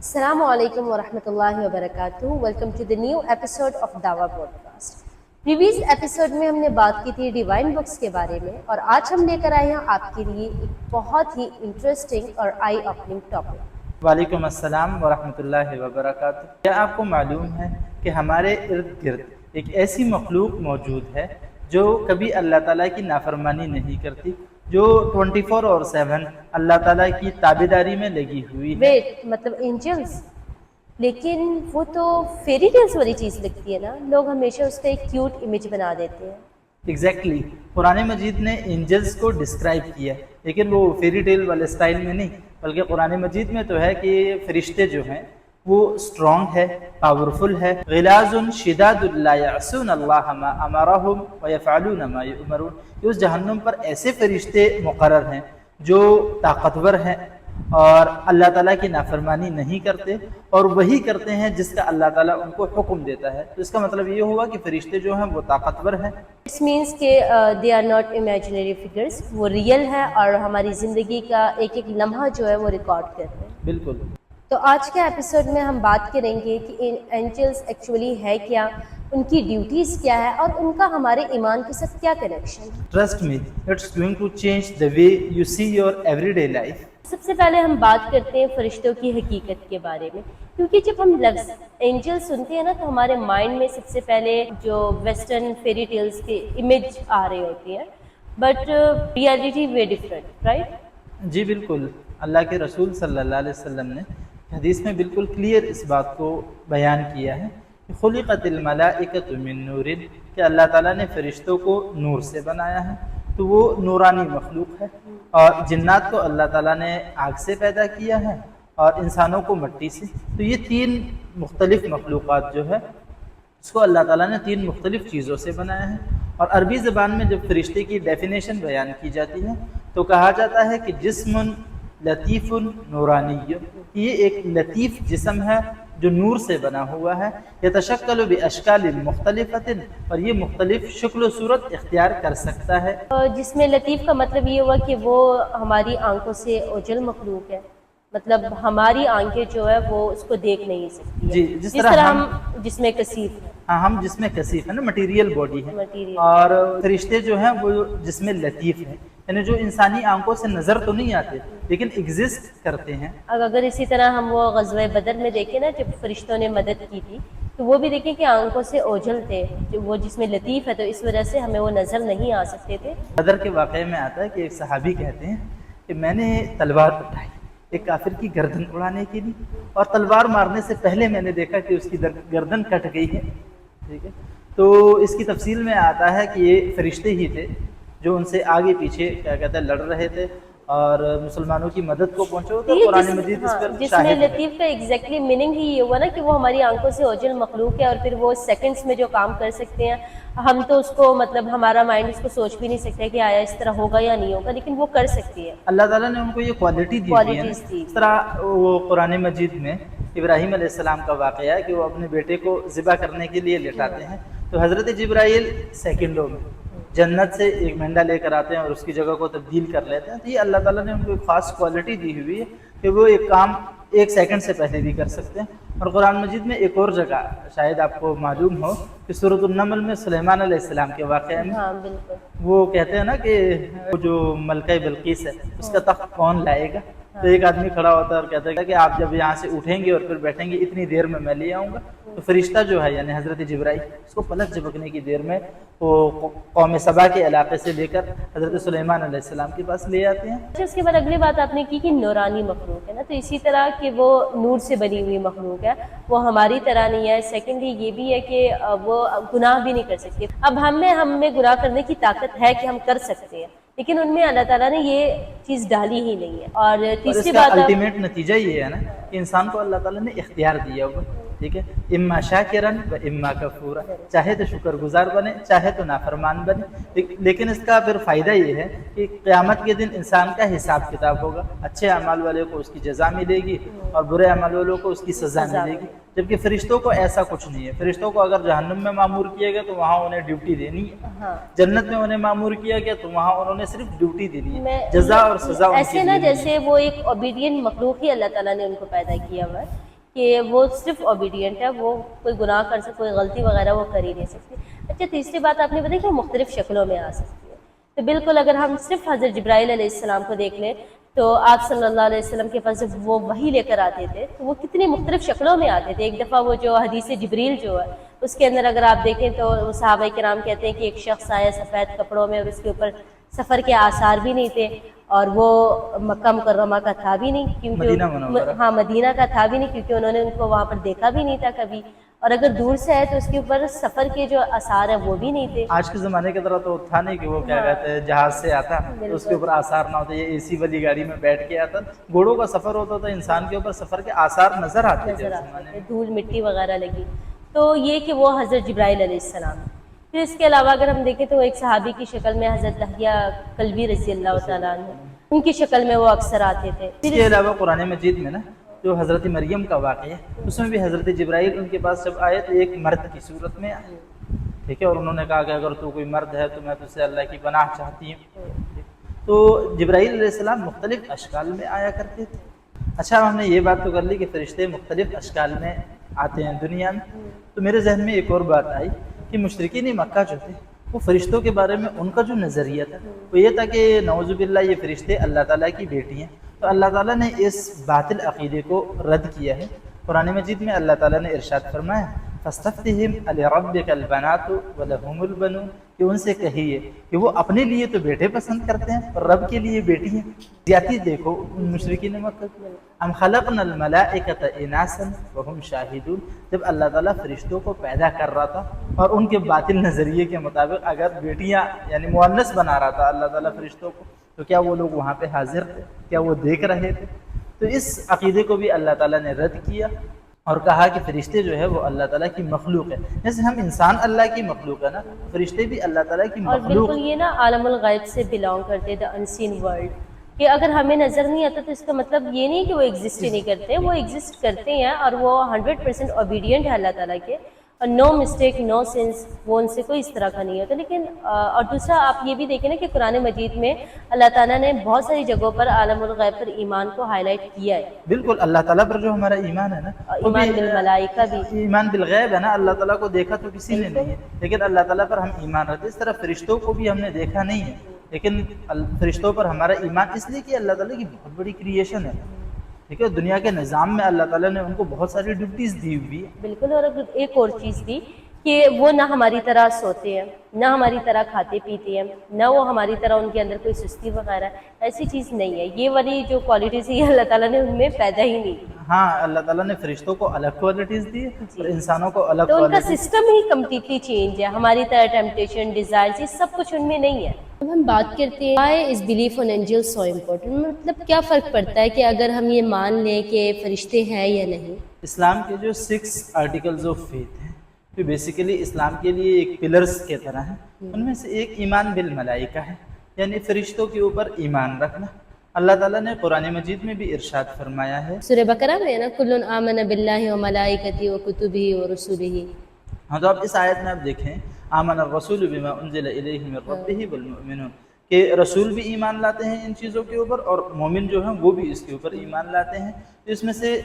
السلام علیکم ورحمۃ اللہ وبرکاتہ. Welcome to the new episode of دعویٰ پوڈکاسٹ. پریویس ایپیسوڈ میں ہم نے بات کی تھی ڈیوائن بکس کے بارے میں، اور آج ہم لے کر آئے ہیں آپ کے لیے ایک بہت ہی انٹرسٹنگ اور آئی اوپننگ ٹاپک. وعلیکم السلام ورحمۃ اللہ وبرکاتہ. کیا آپ کو معلوم ہے کہ ہمارے ارد گرد ایک ایسی مخلوق موجود ہے جو کبھی اللہ تعالیٰ کی نافرمانی نہیں کرتی، جو 24/7 اللہ تعالیٰ کی تابعداری میں لگی ہوئی ہے؟ ویٹ، مطلب اینجلز؟ لیکن وہ تو فیری ٹیلز والی چیز لگتی ہے نا، لوگ ہمیشہ اس کا ایک کیوٹ امیج بنا دیتے ہیں. ایگزیکٹلی. قرآن مجید نے اینجلز کو ڈسکرائب کیا، لیکن وہ فیری ٹیل والے سٹائل میں نہیں، بلکہ قرآن مجید میں تو ہے کہ فرشتے جو ہیں وہ اسٹرانگ ہے، پاورفل ہے. غلاظ شداد لا یعصون اللہ ما امرہم ویفعلون ما یؤمرون. کہ اس جہنم پر ایسے فرشتے مقرر ہیں جو طاقتور ہیں اور اللہ تعالیٰ کی نافرمانی نہیں کرتے، اور وہی کرتے ہیں جس کا اللہ تعالیٰ ان کو حکم دیتا ہے. تو اس کا مطلب یہ ہوا کہ فرشتے جو ہیں وہ طاقتور ہیں. اٹس مینس کہ they are not imaginary figures, وہ ریئل ہے اور ہماری زندگی کا ایک ایک لمحہ جو ہے وہ ریکارڈ کر رہے ہیں. بالکل. تو آج کے ایپیسوڈ میں ہم بات کریں گے کہ اینجلز ایکچولی ہے کیا، ان کی ڈیوٹیز کیا ہے، اور ان کا ہمارے ایمان کے ساتھ کیا کنیکشن ہے. Trust me, it's going to change the way you see your everyday life. سب سے پہلے ہم بات کرتے ہیں فرشتوں کی حقیقت کے بارے میں، کیونکہ جب ہم لفظ اینجل سنتے ہیں نا تو ہمارے مائنڈ میں سب سے پہلے جو ویسٹرن فیری ٹیلز کے امیج آ رہے ہوتے ہیں، but reality way different, right? جی بالکل. اللہ کے رسول صلی اللہ علیہ وسلم نے حدیث میں بالکل کلیئر اس بات کو بیان کیا ہے کہ خلقت الملائکۃ من نور، کہ اللہ تعالیٰ نے فرشتوں کو نور سے بنایا ہے. تو وہ نورانی مخلوق ہے. اور جنات کو اللہ تعالیٰ نے آگ سے پیدا کیا ہے اور انسانوں کو مٹی سے. تو یہ تین مختلف مخلوقات جو ہے اس کو اللہ تعالیٰ نے تین مختلف چیزوں سے بنایا ہے. اور عربی زبان میں جب فرشتے کی ڈیفینیشن بیان کی جاتی ہے تو کہا جاتا ہے کہ جسم لطیف نورانی. یہ ایک لطیف جسم ہے جو نور سے بنا ہوا ہے. یتشکل باشکال مختلفۃ، اور یہ مختلف شکل و صورت اختیار کر سکتا ہے. جس میں لطیف کا مطلب یہ ہوا کہ وہ ہماری آنکھوں سے اوجھل مخلوق ہے، مطلب ہماری آنکھیں جو ہے وہ اس کو دیکھ نہیں سکتی. جی، جس طرح ہم جس میں کثیف ہیں. ہاں، ہم جس میں کثیف ہے نا، مٹیریل باڈی ہے. Material. اور فرشتے جو ہیں وہ جس میں لطیف ہیں، یعنی جو انسانی آنکھوں سے نظر تو نہیں آتے لیکن ایگزسٹ کرتے ہیں. اگر اسی طرح ہم وہ غزوہ بدر میں دیکھیں نا، جب فرشتوں نے مدد کی تھی تو وہ بھی دیکھیں کہ آنکھوں سے اوجھل تھے، جو وہ جس میں لطیف ہے تو اس وجہ سے ہمیں وہ نظر نہیں آ سکتے تھے. بدر کے واقعے میں آتا ہے کہ ایک صحابی کہتے ہیں کہ میں نے تلوار اٹھائی ایک کافر کی گردن اڑانے کے لیے، اور تلوار مارنے سے پہلے میں نے دیکھا کہ اس کی گردن کٹ گئی ہے. ٹھیک ہے. تو اس کی تفصیل میں آتا ہے کہ یہ فرشتے ہی تھے جو ان سے آگے پیچھے کیا کہتے ہیں لڑ رہے تھے اور مسلمانوں کی مدد کو پہنچے. تو قرآن مجید اس پر جس شاہد میں ہے. لطیف کا ایگزیکٹلی میننگ ہی یہ ہوا نا کہ وہ ہماری آنکھوں سے اوجھل مخلوق ہے، اور پھر وہ سیکنڈز میں جو کام کر سکتے ہیں ہم تو اس کو مطلب ہمارا مائنڈ اس کو سوچ بھی نہیں سکتے کہ آیا اس طرح ہوگا یا نہیں ہوگا، لیکن وہ کر سکتی ہے. اللہ تعالیٰ نے ان کو یہ کوالٹی دی ہوئی ہے. اس طرح وہ قرآن مجید میں ابراہیم علیہ السلام کا واقعہ ہے کہ وہ اپنے بیٹے کو ذبح کرنے کے لیے لٹاتے ہیں تو حضرت جبرائیل سیکنڈوں میں جنت سے ایک مینڈا لے کر آتے ہیں اور اس کی جگہ کو تبدیل کر لیتے ہیں. تو یہ اللہ تعالیٰ نے ان کو ایک خاص کوالٹی دی ہوئی ہے کہ وہ ایک کام 1 سیکنڈ سے پہلے بھی کر سکتے ہیں. اور قرآن مجید میں ایک اور جگہ شاید آپ کو معلوم ہو کہ سورۃ النمل میں سلیمان علیہ السلام کے واقعے میں وہ کہتے ہیں نا کہ وہ جو ملکہ بلقیس ہے اس کا تخت کون لائے گا. تو ایک آدمی کھڑا ہوتا ہے اور کہتا ہے کہ آپ جب یہاں سے اٹھیں گے اور پھر بیٹھیں گے اتنی دیر میں لے آؤں گا. تو فرشتہ جو ہے یعنی حضرت جبرائیل اس کو پلک جھپکنے کی دیر میں وہ قوم سبا کے علاقے سے لے کر حضرت سلیمان علیہ السلام کے پاس لے آتے ہیں. اس کے بعد اگلی بات آپ نے کی کہ نورانی مخلوق ہے نا، تو اسی طرح کہ وہ نور سے بنی ہوئی مخلوق ہے، وہ ہماری طرح نہیں ہے. سیکنڈلی یہ بھی ہے کہ وہ گناہ بھی نہیں کر سکتے. اب ہم میں گناہ کرنے کی طاقت ہے کہ ہم کر سکتے ہیں، لیکن ان میں اللہ تعالیٰ نے یہ چیز ڈالی ہی نہیں ہے. اور تیسری بات الٹیمیٹ نتیجہ یہ ہے نا کہ انسان کو اللہ تعالیٰ نے اختیار دیا ہوا. ٹھیک ہے. اما شاکرن و اما کفورا، چاہے تو شکر گزار بنے چاہے تو نافرمان بنے. لیکن اس کا پھر فائدہ یہ ہے کہ قیامت کے دن انسان کا حساب کتاب ہوگا. اچھے اعمال والے کو اس کی جزا ملے گی اور برے اعمال والوں کو اس کی سزا ملے گی. جبکہ فرشتوں کو ایسا کچھ نہیں ہے. فرشتوں کو اگر جہنم میں معمور کیا گیا تو وہاں انہیں ڈیوٹی دینی ہے. جنت میں انہیں معمور کیا گیا تو وہاں انہوں نے صرف ڈیوٹی دینی ہے، جزا اور سزا ایسے نا جیسے وہ ایک اوبیڈینٹ مخلوق ہی اللہ تعالیٰ نے ان کو پیدا کیا ہوا ہے. کہ وہ صرف اوبیڈینٹ ہے, وہ کوئی گناہ کر سکتے, کوئی غلطی وغیرہ وہ کر ہی نہیں سکتی. اچھا, تیسری بات آپ نے بتائی کہ وہ مختلف شکلوں میں آ سکتی ہے. تو بالکل اگر ہم صرف حضرت جبرائیل علیہ السلام کو دیکھ لیں تو آپ صلی اللہ علیہ وسلم کے پاس جب وہ وحی لے کر آتے تھے تو وہ کتنی مختلف شکلوں میں آتے تھے. ایک دفعہ وہ جو حدیث جبریل جو ہے اس کے اندر اگر آپ دیکھیں تو صحابہ کرام کہتے ہیں کہ ایک شخص آیا سفید کپڑوں میں اور اس کے اوپر سفر کے آثار بھی نہیں تھے, اور وہ مکہ مکرمہ کا تھا بھی نہیں, مدینہ منورہ. کیونکہ ہاں مدینہ کا تھا بھی نہیں, کیونکہ انہوں نے ان کو وہاں پر دیکھا بھی نہیں تھا کبھی, اور اگر دور سے ہے تو اس کے اوپر سفر کے جو آثار ہیں وہ بھی نہیں تھے. آج کے زمانے کی طرح تو تھا نہیں کہ وہ کیا کہتے ہیں جہاز سے آتا تو اس کے اوپر آثار نہ ہوتے, یہ اے سی والی گاڑی میں بیٹھ کے آتا, گھوڑوں کا سفر ہوتا تھا, انسان کے اوپر سفر کے آثار نظر آتے تھے, دھول مٹی وغیرہ لگی. تو یہ کہ وہ حضرت جبرائیل علیہ السلام. پھر اس کے علاوہ اگر ہم دیکھیں تو ایک صحابی کی شکل میں حضرت دحیہ کلبی رضی اللہ تعالیٰ عنہ, ان کی شکل میں وہ اکثر آتے تھے. اس کے علاوہ قرآن مجید میں نا جو حضرت مریم کا واقعہ ہے اس میں بھی حضرت جبرائیل ان کے پاس جب آئے تو ایک مرد کی صورت میں آئے, ٹھیک ہے, اور انہوں نے کہا کہ اگر تو کوئی مرد ہے تو میں تجھ سے اللہ کی پناہ چاہتی ہوں. تو جبرائیل علیہ السلام مختلف اشکال میں آیا کرتے تھے. اچھا, ہم نے یہ بات تو کر لی کہ فرشتے مختلف اشکال میں آتے ہیں دنیا میں, تو میرے ذہن میں ایک اور بات آئی کہ مشرکین مکہ جو تھے وہ فرشتوں کے بارے میں ان کا جو نظریہ تھا وہ یہ تھا کہ نعوذ باللہ یہ فرشتے اللہ تعالیٰ کی بیٹی ہیں. تو اللہ تعالیٰ نے اس باطل عقیدے کو رد کیا ہے. قرآن مجید میں اللہ تعالیٰ نے ارشاد فرمایا فَاسْتَفْتِهِمْ أَلِرَبِّكَ الْبَنَاتُ وَلَهُمُ الْبَنُونَ, کہ ان سے کہیے کہ وہ اپنے لیے تو بیٹے پسند کرتے ہیں اور رب کے لیے بیٹی ہیں. زیادتی دیکھو ان مشرکین مکہ. ام خلقنا الملائکۃ اناسا وهم شاہدون, جب اللہ تعالیٰ فرشتوں کو پیدا کر رہا تھا اور ان کے باطل نظریے کے مطابق اگر بیٹیاں یعنی مؤنث بنا رہا تھا اللہ تعالیٰ فرشتوں کو, تو کیا وہ لوگ وہاں پہ حاضر تھے؟ کیا وہ دیکھ رہے تھے؟ تو اس عقیدے کو بھی اللہ تعالیٰ نے رد کیا اور کہا کہ فرشتے جو ہے وہ اللہ تعالیٰ کی مخلوق ہے. جیسے ہم انسان اللہ کی مخلوق ہے نا, فرشتے بھی اللہ تعالیٰ کی اور مخلوق. بالکل یہ نا عالم الغیب سے بلانگ کرتے, دا انسین ورلڈ, کہ اگر ہمیں نظر نہیں آتا تو اس کا مطلب یہ نہیں کہ وہ ایگزسٹ ہی نہیں کرتے, وہ ایگزسٹ کرتے ہیں اور وہ 100% اوبیڈینٹ ہے اللہ تعالیٰ کے, اور نو مسٹیک نو سینس, وہ ان سے کوئی اس طرح کا نہیں ہوتا. لیکن اور دوسرا آپ یہ بھی دیکھیں نا کہ قرآن مجید میں اللہ تعالیٰ نے بہت ساری جگہوں پر عالم الغیب پر ایمان کو ہائی لائٹ کیا ہے. بالکل اللہ تعالیٰ پر جو ہمارا ایمان ہے نا, ایمان بالملائکہ بھی, ایمان بالغیب ہے نا, اللہ تعالیٰ کو دیکھا تو کسی نے نہیں ہے لیکن اللہ تعالیٰ پر ہم ایمان رکھتے. اس طرح فرشتوں کو بھی ہم نے دیکھا نہیں ہے لیکن فرشتوں پر ہمارا ایمان اس لیے کہ اللہ تعالیٰ کی بہت بڑی کریشن ہے, ٹھیک ہے, دنیا کے نظام میں اللہ تعالیٰ نے ان کو بہت ساری ڈیوٹیز دی ہوئی ہے. بالکل. اور ایک اور چیز بھی کہ وہ نہ ہماری طرح سوتے ہیں, نہ ہماری طرح کھاتے پیتے ہیں, نہ وہ ہماری طرح ان کے اندر کوئی سستی وغیرہ, ایسی چیز نہیں ہے. یہ والی جو کوالٹیز ہے اللہ تعالیٰ نے ان میں پیدا ہی نہیں کی. ہاں, اللہ تعالیٰ نے فرشتوں کو الگ کوالٹیز دی اور انسانوں کو الگ, تو ان کا سسٹم ہی کمپلیٹلی چینج ہے. ہماری طرح ٹیمپٹیشن, ڈیزائرز, یہ سب کچھ ان میں نہیں ہے. اب ہم بات کرتے ہیں why is belief on angels so important, مطلب کیا فرق پڑتا ہے کہ اگر ہم یہ مان لیں کہ فرشتے ہیں یا نہیں. اسلام کے جو 6 آرٹیکلز آف فیتھ ہیں جو بیسیکلی اسلام کے لیے ایک پلرز کے طرح ہیں, ان میں سے ایک ایمان بالملائکہ ہے, یعنی فرشتوں کے اوپر ایمان رکھنا. اللہ تعالیٰ نے قرآن مجید میں بھی ارشاد فرمایا ہے سورہ بقرہ میں نا کل آمن باللہ و ملائکتہ و کتبہ و رسولہ. ہاں, تو اب اس آیت میں آپ دیکھیں آمن الرسول بما انزل الیہ من ربہ والمؤمنون, کہ رسول بھی ایمان لاتے ہیں ان چیزوں کے اوپر اور مومن جو ہیں وہ بھی اس کے اوپر ایمان لاتے ہیں. اس میں سے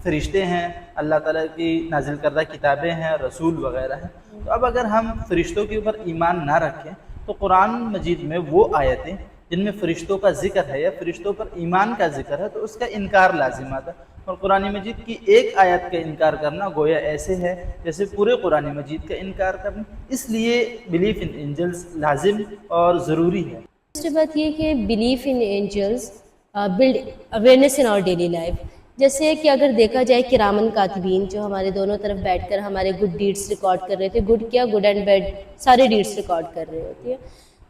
فرشتے ہیں, اللہ تعالیٰ کی نازل کردہ کتابیں ہیں, رسول وغیرہ ہیں. تو اب اگر ہم فرشتوں کے اوپر ایمان نہ رکھیں تو قرآن مجید میں وہ آیتیں جن میں فرشتوں کا ذکر ہے یا فرشتوں پر ایمان کا ذکر ہے تو اس کا انکار لازم آتا ہے. اور قرآن مجید کی ایک آیت کا انکار کرنا گویا ایسے ہے جیسے پورے قرآن مجید کا انکار کرنا. اس لیے بلیف ان اینجلز لازم اور ضروری ہے. دوسری بات یہ کہ belief in angels build awareness in our daily life. جیسے کہ اگر دیکھا جائے کرامن کاتبین جو ہمارے دونوں طرف بیٹھ کر ہمارے گڈ ڈیڈس ریکارڈ کر رہے تھے, گڈ کیا گڈ اینڈ بیڈ سارے ڈیڈس ریکارڈ کر رہے ہوتے ہیں.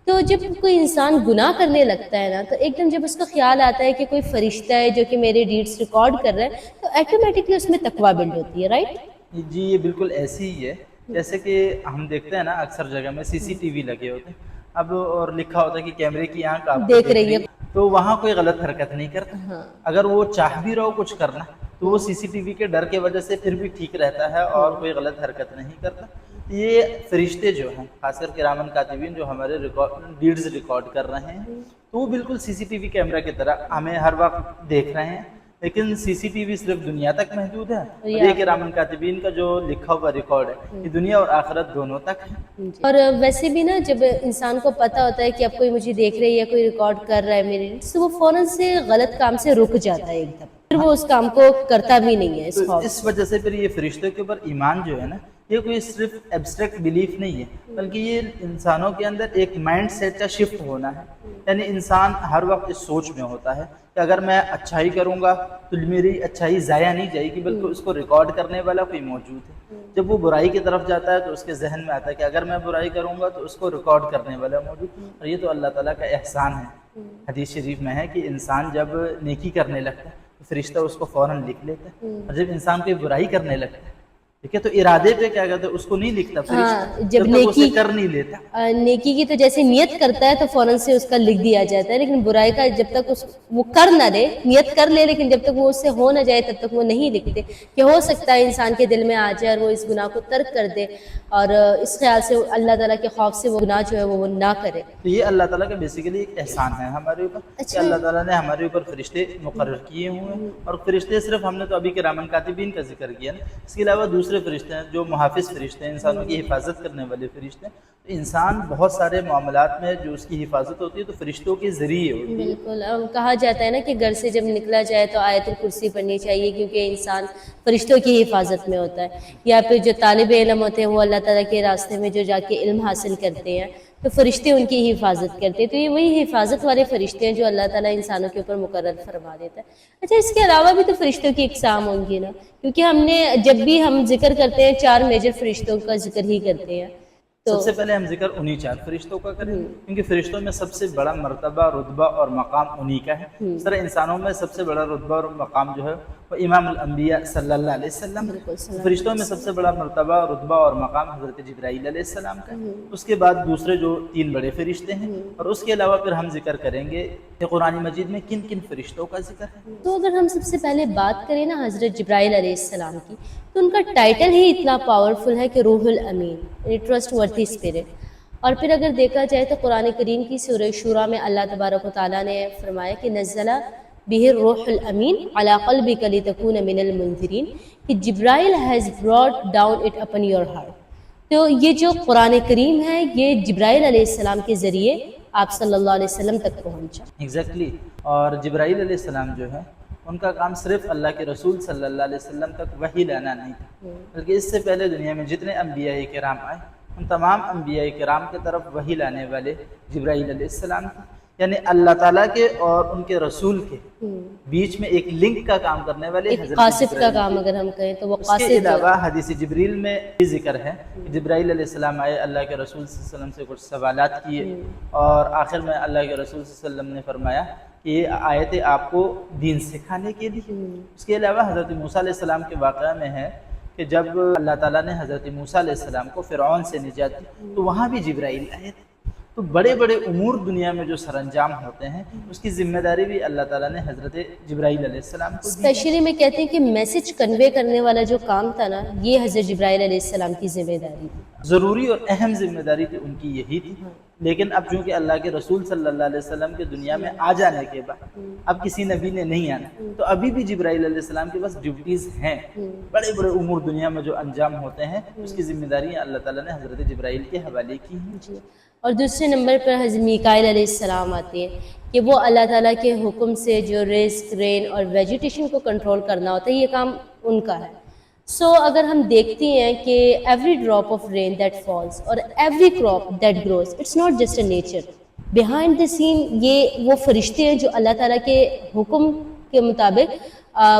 تو جب کوئی انسان گناہ کرنے لگتا ہے نا تو ایک دم جب اس کا خیال آتا ہے کہ کوئی فرشتہ ہے جو کہ میرے ڈیڈس ریکارڈ کر رہا ہے تو ایٹومیٹکلی اس میں تقویٰ بلڈ ہوتی ہے, رائٹ؟ جی, یہ بالکل ایسی ہی ہے جیسے کہ ہم دیکھتے ہیں نا اکثر جگہ میں CCTV لگے ہوتے ہیں, اب اور لکھا ہوتا ہے کہ کیمرے کی آنکھ آپ دیکھ رہی ہے, تو وہاں کوئی غلط حرکت نہیں کرتا. اگر وہ چاہ بھی رہو کچھ کرنا تو وہ CCTV کے ڈر کے وجہ سے پھر بھی ٹھیک رہتا ہے اور کوئی غلط حرکت نہیں کرتا. یہ فرشتے جو ہیں خاص کر کرامن کاتبین جو ہمارے ڈیڈز ریکارڈ کر رہے ہیں تو وہ بالکل CCTV کیمرہ کی طرح ہمیں ہر وقت دیکھ رہے ہیں. لیکن CCTV صرف دنیا تک محدود ہے، اور یا یہ کرامن کاتبین کا جو لکھا ہوا ریکارڈ ہے یہ دنیا اور آخرت دونوں تک ہے۔ اور ویسے بھی نا جب انسان کو پتہ ہوتا ہے کہ اب کوئی مجھے دیکھ رہی ہے، کوئی ریکارڈ کر رہا ہے میرے تو وہ فوراً سے غلط کام سے رک جاتا ہے ایک دم، پھر وہ اس کام کو کرتا بھی نہیں ہے اس تو خوف اس وجہ سے پھر یہ فرشتوں کے اوپر ایمان جو ہے نا، یہ کوئی صرف ایبسٹریکٹ بلیف نہیں ہے، بلکہ یہ انسانوں کے اندر ایک مائنڈ سیٹ کا شفٹ ہونا ہے۔ یعنی انسان ہر وقت اس سوچ میں ہوتا ہے کہ اگر میں اچھائی کروں گا تو میری اچھائی ضائع نہیں جائے گی، بلکہ اس کو ریکارڈ کرنے والا کوئی موجود ہے۔ جب وہ برائی کی طرف جاتا ہے تو اس کے ذہن میں آتا ہے کہ اگر میں برائی کروں گا تو اس کو ریکارڈ کرنے والا موجود ہے، اور یہ تو اللہ تعالیٰ کا احسان ہے۔ حدیث شریف میں ہے کہ انسان جب نیکی کرنے لگتا ہے تو فرشتہ اس کو فوراً لکھ لیتا ہے، اور جب انسان کوئی برائی کرنے لگتا ہے ٹھیک ہے تو ارادے پہ کیا کہتے ہیں اس کو نہیں لکھتا فرشتہ، جب تک اسے کر نہیں لیتا۔ نیکی کی تو جیسے نیت کرتا ہے تو فوراً سے اس کا لکھ دیا جاتا ہے، لیکن برائی کا جب تک وہ کر نہ دے، نیت کر لے لیکن جب تک وہ اس سے ہو نہ جائے تب تک وہ نہیں لکھتے، کہ ہو سکتا ہے انسان کے دل میں آ جائے اور وہ اس گناہ کو ترک کر دے، اور اس خیال سے اللہ تعالیٰ کے خوف سے وہ گناہ جو ہے وہ نہ کرے۔ تو یہ اللہ تعالیٰ کا بیسیکلی ایک احسان ہے ہمارے اوپر کہ اللہ تعالیٰ نے ہمارے اوپر فرشتے مقرر کیے ہوئے ہیں، اور فرشتے صرف ہم نے تو ابھی کرامن کاتبین کا ذکر کیا نا، اس کے علاوہ دوسرے فرشتے ہیں جو محافظ فرشتے ہیں، انسانوں کی حفاظت کرنے والے فرشتے ہیں۔ تو انسان بہت سارے معاملات میں جو اس کی حفاظت ہوتی ہے تو فرشتوں کے ذریعے ہوتی ہے۔ بالکل، کہا جاتا ہے نا کہ گھر سے جب نکلا جائے تو آیت الکرسی پڑھنی چاہیے، کیونکہ انسان فرشتوں کی حفاظت میں ہوتا ہے، یا پھر جو طالب علم ہوتے ہیں وہ اللہ تعالیٰ کے راستے میں جو جا کے علم حاصل کرتے ہیں تو فرشتے ان کی حفاظت کرتے ہیں، تو یہ وہی حفاظت والے فرشتے ہیں جو اللہ تعالیٰ انسانوں کے اوپر مقرر فرما دیتا ہے۔ اچھا، اس کے علاوہ بھی تو فرشتوں کی اقسام ہوں گی نا، کیونکہ ہم نے جب بھی ہم ذکر کرتے ہیں 4 میجر فرشتوں کا ذکر ہی کرتے ہیں۔ سب سے پہلے ہم ذکر انہی 4 فرشتوں کا کریں، کیونکہ فرشتوں میں سب سے بڑا مرتبہ، رتبہ اور مقام انہی کا ہے۔ اس طرح انسانوں میں سب سے بڑا رتبہ اور مقام جو ہے وہ امام الانبیاء صلی اللہ علیہ وسلم۔ فرشتوں میں سب سے بڑا مرتبہ، رتبہ اور مقام حضرت جبرائیل علیہ السلام کا ہے۔ اس کے بعد دوسرے جو 3 بڑے فرشتے ہیں، اور اس کے علاوہ پھر ہم ذکر کریں گے کہ قرآن مجید میں کن کن فرشتوں کا ذکر ہے۔ تو اگر ہم سب سے پہلے بات کریں نا حضرت جبرائیل علیہ السلام کی، تو ان کا ٹائٹل ہی اتنا پاورفل ہے کہ روح الامین، ٹرسٹ ورتھی اسپرٹ۔ اور پھر اگر دیکھا جائے تو قرآن کریم کی سورہ شورى میں اللہ تبارک و تعالیٰ نے فرمایا کہ نزل بہ الروح الامین علی قلبک لتکون من المنذرین، کہ جبرائیل has brought down it upon your heart۔ تو یہ جو قرآن کریم ہے یہ جبرائیل علیہ السلام کے ذریعے آپ صلی اللہ علیہ وسلم تک پہنچا۔ ایگزیکٹلی، اور جبرائیل علیہ السلام جو ہے ان کا کام صرف اللہ کے رسول صلی اللہ علیہ وسلم تک وحی لانا نہیں تھا، بلکہ اس سے پہلے دنیا میں جتنے انبیاء کرام آئے ان تمام انبیاء کرام کے طرف وحی لانے والے جبرائیل علیہ السلام تھے۔ یعنی اللہ تعالیٰ کے اور ان کے رسول کے بیچ میں ایک لنک کا کام کرنے والے ایک حضرت قاصد کا جبرائیل۔ کام اگر ہم کہیں تو وہ اس کے قاصد علاوہ حدیث جبریل میں بھی ذکر ہے کہ جبرائیل علیہ السلام آئے، اللہ کے رسول صلی اللہ علیہ وسلم سے کچھ سوالات کیے، اور آخر میں اللہ کے رسول صلی اللہ علیہ وسلم نے فرمایا کہ یہ آیتیں آپ کو دین سکھانے کے لیے۔ اس کے علاوہ حضرت موسیٰ علیہ السلام کے واقعہ میں ہے کہ جب اللہ تعالیٰ نے حضرت موسیٰ علیہ السلام کو فرعون سے نجات دی تو وہاں بھی جبرائیل آئے تھے۔ تو بڑے بڑے امور دنیا میں جو سر انجام ہوتے ہیں اس کی ذمہ داری بھی اللہ تعالیٰ نے حضرت جبرائیل علیہ السلام کو دی۔ اسپیشلی میں کہتے ہیں کہ میسج کنوے کرنے والا جو کام تھا نا، یہ حضرت جبرائیل علیہ السلام کی ذمہ داری تھی۔ ضروری اور اہم ذمہ داری تھی ان کی یہی تھی، لیکن اب چونکہ اللہ کے رسول صلی اللہ علیہ وسلم کے دنیا میں آ جانے کے بعد اب کسی نبی نے نہیں آنا، تو ابھی بھی جبرائیل علیہ السلام کے پاس ڈیوٹیز ہیں۔ بڑے بڑے امور دنیا میں جو انجام ہوتے ہیں اس کی ذمہ داریاں اللہ تعالیٰ نے حضرت جبرائیل کے حوالے کی ہیں۔ جی، اور دوسرے نمبر پر حضرت میکائیل علیہ السلام آتے ہیں کہ وہ اللہ تعالیٰ کے حکم سے جو رزق، رین اور ویجیٹیشن کو کنٹرول کرنا ہوتا ہے، یہ کام ان کا ہے۔ سو اگر ہم دیکھتے ہیں کہ every drop of rain that falls اور every crop that grows, it's not just a nature, behind the scene یہ وہ فرشتے ہیں جو اللہ تعالیٰ کے حکم کے مطابق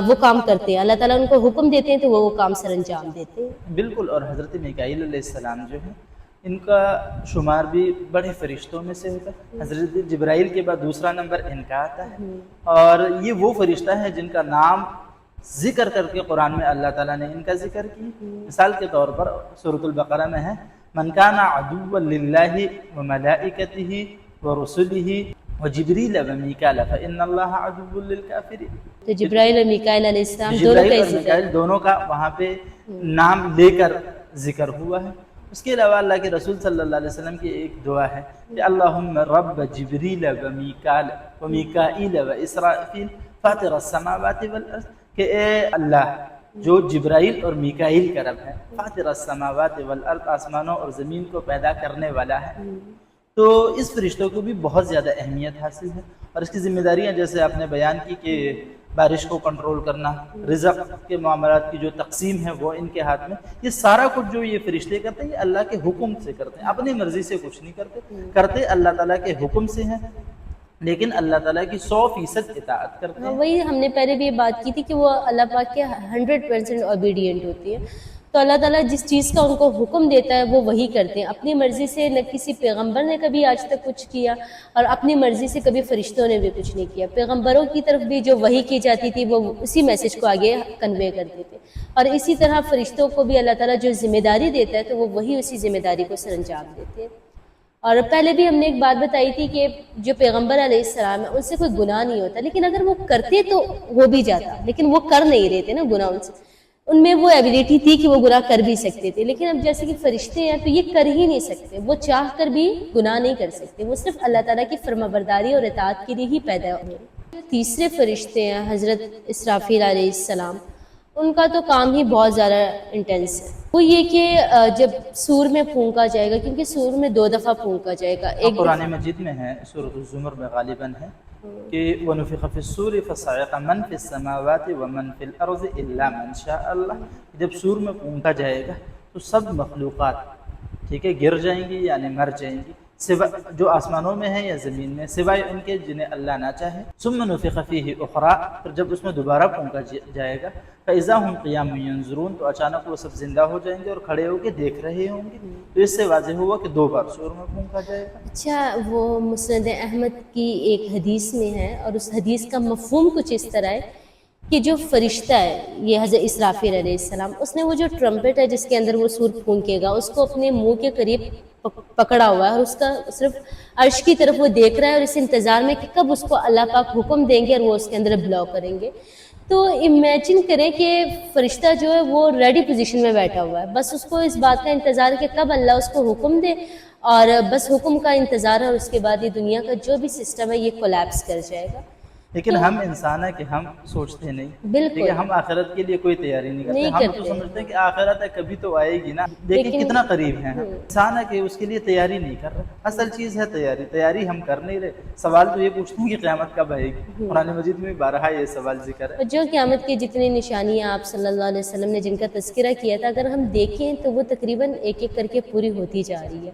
وہ کام کرتے ہیں۔ اللہ تعالیٰ ان کو حکم دیتے ہیں تو وہ کام سر انجام دیتے ہیں۔ بالکل، اور حضرت میکائیل علیہ السلام جو ہے ان کا شمار بھی بڑے فرشتوں میں سے ہوتا ہے۔ حضرت جبرائیل کے بعد دوسرا نمبر ان کا آتا ہے، اور یہ وہ فرشتہ ہے جن کا نام ذکر کر کے قرآن میں اللہ تعالیٰ نے ان کا ذکر کی۔ مثال کے طور پر سورۃ البقرہ میں ہے من کان عدوا للہ وملائکتہ ورسلہ وجبریل ومیکائیل فإن اللہ عدو للکافرین۔ تو جبرائیل اور میکائیل علیہ السلام دونوں جبرائیل کا اور ذکر میکائیل دونوں کا وہاں پہ نام لے کر ذکر ہوا ہے۔ اس کے علاوہ اللہ کے رسول صلی اللہ علیہ وسلم کی ایک دعا ہے کہ اللہم رب جبریل ومیکائیل واسرافیل فاطر السماوات والارض کہ اے اللہ جو جبرائیل اور میکائیل کا رب ہے، فاطر السماوات والارض آسمانوں اور زمین کو پیدا کرنے والا ہے، تو اس فرشتوں کو بھی بہت زیادہ اہمیت حاصل ہے، اور اس کی ذمہ داریاں جیسے آپ نے بیان کی کہ بارش کو کنٹرول کرنا، رزق کے معاملات کی جو تقسیم ہے وہ ان کے ہاتھ میں، یہ سارا کچھ جو یہ فرشتے کرتے ہیں یہ اللہ کے حکم سے کرتے ہیں، اپنی مرضی سے کچھ نہیں کرتے اللہ تعالیٰ کے حکم سے ہیں، لیکن اللہ تعالیٰ کی 100% اطاعت کرتے ہیں۔ وہی ہم نے پہلے بھی یہ بات کی تھی کہ وہ اللہ پاک کے 100% اوبیڈینٹ ہوتی ہے، تو اللہ تعالیٰ جس چیز کا ان کو حکم دیتا ہے وہ وہی کرتے ہیں، اپنی مرضی سے نہ کسی پیغمبر نے کبھی آج تک کچھ کیا، اور اپنی مرضی سے کبھی فرشتوں نے بھی کچھ نہیں کیا۔ پیغمبروں کی طرف بھی جو وحی کی جاتی تھی وہ اسی میسج کو آگے کنوے کرتے تھے، اور اسی طرح فرشتوں کو بھی اللہ تعالیٰ جو ذمہ داری دیتا ہے تو وہ وہی اسی ذمہ داری کو سر انجام دیتے ہیں۔ اور پہلے بھی ہم نے ایک بات بتائی تھی کہ جو پیغمبر علیہ السلام ہے ان سے کوئی گناہ نہیں ہوتا، لیکن اگر وہ کرتے تو ہو بھی جاتا، لیکن وہ کر نہیں رہے تھے نا گناہ، ان میں وہ ایبیلٹی تھی کہ وہ گناہ کر بھی سکتے تھے، لیکن اب جیسے کہ فرشتے ہیں تو یہ کر ہی نہیں سکتے، وہ چاہ کر بھی گناہ نہیں کر سکتے، وہ صرف اللہ تعالیٰ کی فرمانبرداری اور اطاعت کے لیے ہی پیدا ہوئے۔ تیسرے فرشتے ہیں حضرت اسرافیل علیہ السلام، ان کا تو کام ہی بہت زیادہ انٹینس ہے، وہ یہ کہ جب سور میں پھونکا جائے گا، کیونکہ سور میں 2 دفعہ پھونکا جائے گا، ایک قرآن مجید میں ہے، سورۃ الزمر میں غالباً ہے کہ وَنُفِخَ فِي الصُّورِ فَصَعِقَ مَن فِي السَّمَاوَاتِ وَمَن فِي الْأَرْضِ إِلَّا مَن شَاءَ اللَّهُ، جب سور میں پھونکا جائے گا تو سب مخلوقات ٹھیک ہے گر جائیں گی یعنی مر جائیں گی، سوائے جو آسمانوں میں ہیں یا زمین میں، سوائے ان کے جنہیں اللہ نہ چاہے۔ ثُمَّ نُفِخَ فِيهِ أُخْرَىٰ، پھر جب اس میں دوبارہ پھونکا جائے گا، فَإِذَا هُمْ قِيَامٌ يَنظُرُونَ، تو اچانک وہ سب زندہ ہو جائیں گے اور کھڑے ہو کے دیکھ رہے ہوں گے، تو اس سے واضح ہوا کہ 2 بار سور میں پھونکا جائے گا۔ اچھا، وہ مسند احمد کی ایک حدیث میں ہے، اور اس حدیث کا مفہوم کچھ اس طرح ہے کہ جو فرشتہ ہے یہ حضرت اسرافیل علیہ السلام، اس نے وہ جو ٹرمپٹ ہے جس کے اندر وہ سور پھونکے گا اس کو اپنے منہ کے قریب پکڑا ہوا ہے، اور اس کا صرف عرش کی طرف وہ دیکھ رہا ہے، اور اس انتظار میں کہ کب اس کو اللہ پاک حکم دیں گے اور وہ اس کے اندر بلاؤ کریں گے۔ تو امیجن کریں کہ فرشتہ جو ہے وہ ریڈی پوزیشن میں بیٹھا ہوا ہے، بس اس کو اس بات کا انتظار ہے کہ کب اللہ اس کو حکم دے، اور بس حکم کا انتظار ہے، اور اس کے بعد یہ دنیا کا جو بھی سسٹم ہے یہ کولیپس کر جائے گا۔ لیکن ہم انسان ہے کہ ہم سوچتے نہیں، بالکل ٹھیک ہے، ہم آخرت کے لیے کوئی تیاری نہیں کرتے، ہم تو سمجھتے ہیں کہ آخرت ہے کبھی تو آئے گی نا، دیکھیں کتنا قریب ہیں ہم، انسان ہے کہ اس کے لیے تیاری نہیں کر رہا، اصل چیز ہے تیاری ہم کر نہیں رہے۔ سوال تو یہ پوچھتے ہیں کہ قیامت کب آئے گی، قرآن مجید میں بارہا یہ سوال ذکر ہے۔ اور جو قیامت کی جتنی نشانیاں آپ صلی اللہ علیہ وسلم نے جن کا تذکرہ کیا تھا، اگر ہم دیکھیں تو وہ تقریباً ایک ایک کر کے پوری ہوتی جا رہی ہے،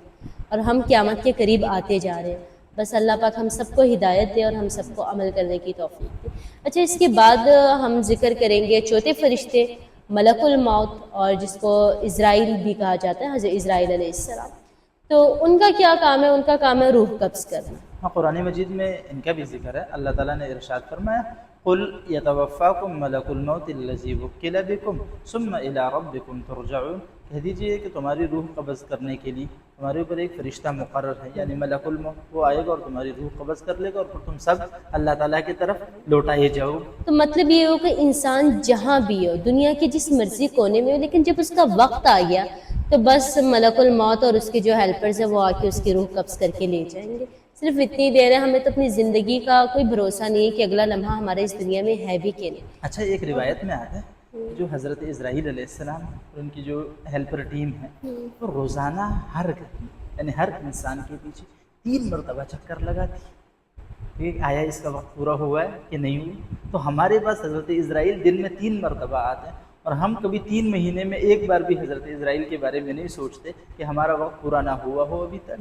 اور ہم قیامت کے قریب آتے جا رہے ہیں، بس اللہ پاک ہم سب کو ہدایت دے اور ہم سب کو عمل کرنے کی توفیق دے۔ اچھا، اس کے بعد ہم ذکر کریں گے چوتھے فرشتے ملک الموت، اور جس کو اسرائیل بھی کہا جاتا ہے، حضرت اسرائیل علیہ السلام، تو ان کا کیا کام ہے؟ ان کا کام ہے روح قبض کرنا۔ ہاں، قرآن مجید میں ان کا بھی ذکر ہے، اللہ تعالیٰ نے ارشاد فرمایا قُلْ يَتَوَفَّاكُمْ مَلَكُ الْمَوْتِ الَّذِي وُكِّلَ بِكُمْ ثُمَّ إِلَىٰ رَبِّكُمْ تُرْجَعُونَ، کہہ دیجئے کہ تمہاری روح قبض کرنے کے لیے تمہارے اوپر ایک فرشتہ مقرر ہے، یعنی ملک الموت، وہ آئے گا اور تمہاری روح قبض کر لے گا، اور پھر تم سب اللہ تعالیٰ کی طرف لوٹائے جاؤ۔ تو مطلب یہ ہو کہ انسان جہاں بھی ہو، دنیا کے جس مرضی کونے میں ہو، لیکن جب اس کا وقت آ گیا تو بس ملک الموت اور اس کے جو ہیلپرز ہیں وہ آ کے اس کی روح قبض کر کے لے جائیں گے۔ صرف اتنی دیر ہے، ہمیں تو اپنی زندگی کا کوئی بھروسہ نہیں ہے کہ اگلا لمحہ ہمارے اس دنیا میں ہے بھی کہ نہیں۔ اچھا، ایک روایت میں آتا ہے جو حضرت اسرائیل علیہ السلام اور ان کی جو ہیلپر ٹیم ہے وہ روزانہ ہر گھر میں یعنی ہر انسان کے پیچھے 3 مرتبہ چکر لگاتی ہے کہ آیا اس کا وقت پورا ہوا ہے کہ نہیں ہوا۔ تو ہمارے پاس حضرت اسرائیل دن میں 3 مرتبہ آتے ہیں، اور ہم کبھی 3 مہینے میں ایک بار بھی حضرت اسرائیل کے بارے میں نہیں سوچتے کہ ہمارا وقت پورا نہ ہوا ہو ابھی تک۔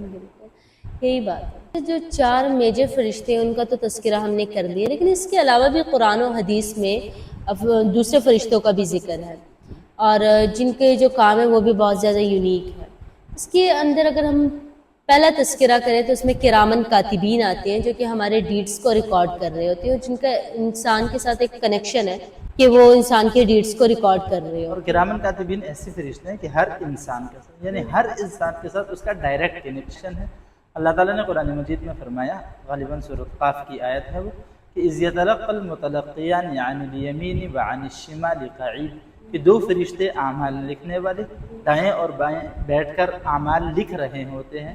یہی بات ہے۔ جو 4 میجر فرشتے ہیں ان کا تو تذکرہ ہم نے کر لیا، لیکن اس کے علاوہ بھی قرآن و حدیث میں دوسرے فرشتوں کا بھی ذکر ہے، اور جن کے جو کام ہے وہ بھی بہت زیادہ یونیک ہے۔ اس کے اندر اگر ہم پہلا تذکرہ کریں تو اس میں کرامن کاتبین آتے ہیں، جو کہ ہمارے ڈیڈز کو ریکارڈ کر رہے ہوتے ہیں، اور جن کا انسان کے ساتھ ایک کنیکشن ہے کہ وہ انسان کے ڈیڈز کو ریکارڈ کر رہے ہو۔ اور کرامن کاتبین ایسے فرشتے ہیں کہ ہر انسان کے ساتھ یعنی ہر انسان کے ساتھ اس کا ڈائریکٹ کنیکشن ہے۔ اللہ تعالیٰ نے قرآن مجید میں فرمایا، غالباً سورۃ قاف کی آیت ہے وہ، کہ اذ یتلقى المتلقیان عن الیمین وعن الشمال قعید، کہ 2 فرشتے اعمال لکھنے والے دائیں اور بائیں بیٹھ کر اعمال لکھ رہے ہوتے ہیں،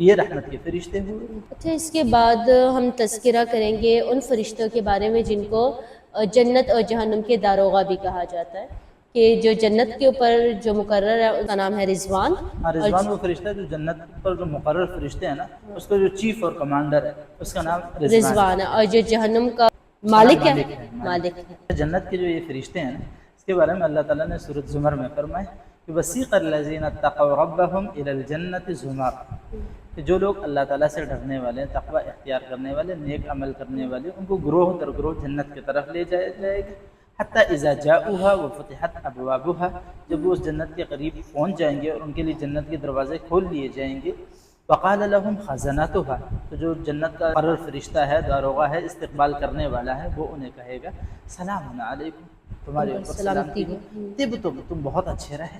یہ رحمت کے فرشتے ہوئے۔ اچھا، اس کے بعد ہم تذکرہ کریں گے ان فرشتوں کے بارے میں جن کو جنت اور جہنم کے داروغہ بھی کہا جاتا ہے، کہ جو جنت کے اوپر جو مقرر ہے اس کا نام ہے رضوان. ہاں، رضوان وہ فرشتہ ہے جو جنت پر جو مقرر فرشتے ہیں نا، اس کا جو چیف اور کمانڈر ہے اس کا نام رضوان ہے، اور جو جہنم کا مالک ہے مالک ہے. جنت کے جو یہ فرشتے ہیں نا، اس کے بارے میں اللہ تعالیٰ نے سورۃ زمر میں فرمایا کہ وسیق الذین اتقوا ربهم الی الجنۃ زمر، کہ جو لوگ اللہ تعالیٰ سے ڈرنے والے ہیں، تقوی اختیار کرنے والے، نیک عمل کرنے والے، ان کو گروہ در گروہ جنت کی طرف لے جایا جائے گا. حتی اذا جاؤها وفتحت ابوابها، جب وہ اس جنت کے قریب پہنچ جائیں گے اور ان کے لیے جنت کے دروازے کھول لیے جائیں گے، وقال لهم خزنتها، تو جو جنت کا مقرر فرشتہ ہے، داروغہ ہے، استقبال کرنے والا ہے، وہ انہیں کہے گا سلام علیکم، تمہارے اوپر سلامتی ہو، تم بہت اچھے رہے،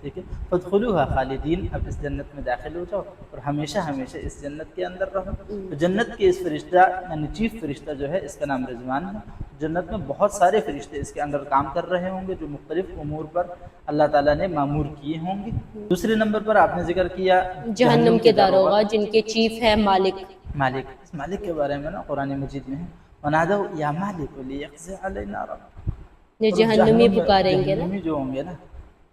ٹھیک ہے، فادخلوها خالدین، اب اس جنت میں داخل ہو جاؤ اور ہمیشہ ہمیشہ اس جنت کے اندر رہو. تو جنت کے اس فرشتہ یعنی چیف فرشتہ جو ہے اس کا نام رضوان ہے. جنت میں بہت سارے فرشتے اس کے اندر کام کر رہے ہوں گے جو مختلف امور پر اللہ تعالیٰ نے مامور کیے ہوں گے. دوسرے نمبر پر آپ نے ذکر کیا جہنم کے داروغہ جن کے چیف ہے مالک. اس مالک کے بارے میں نا قرآن مجید میں ہے وَنَادَوْا يَا مَالِكُ لِيَقْضِ عَلَيْنَا رَبُّكَ، جو جہنمی پکاریں گے نا، جہنمی جو ہوں گے نا،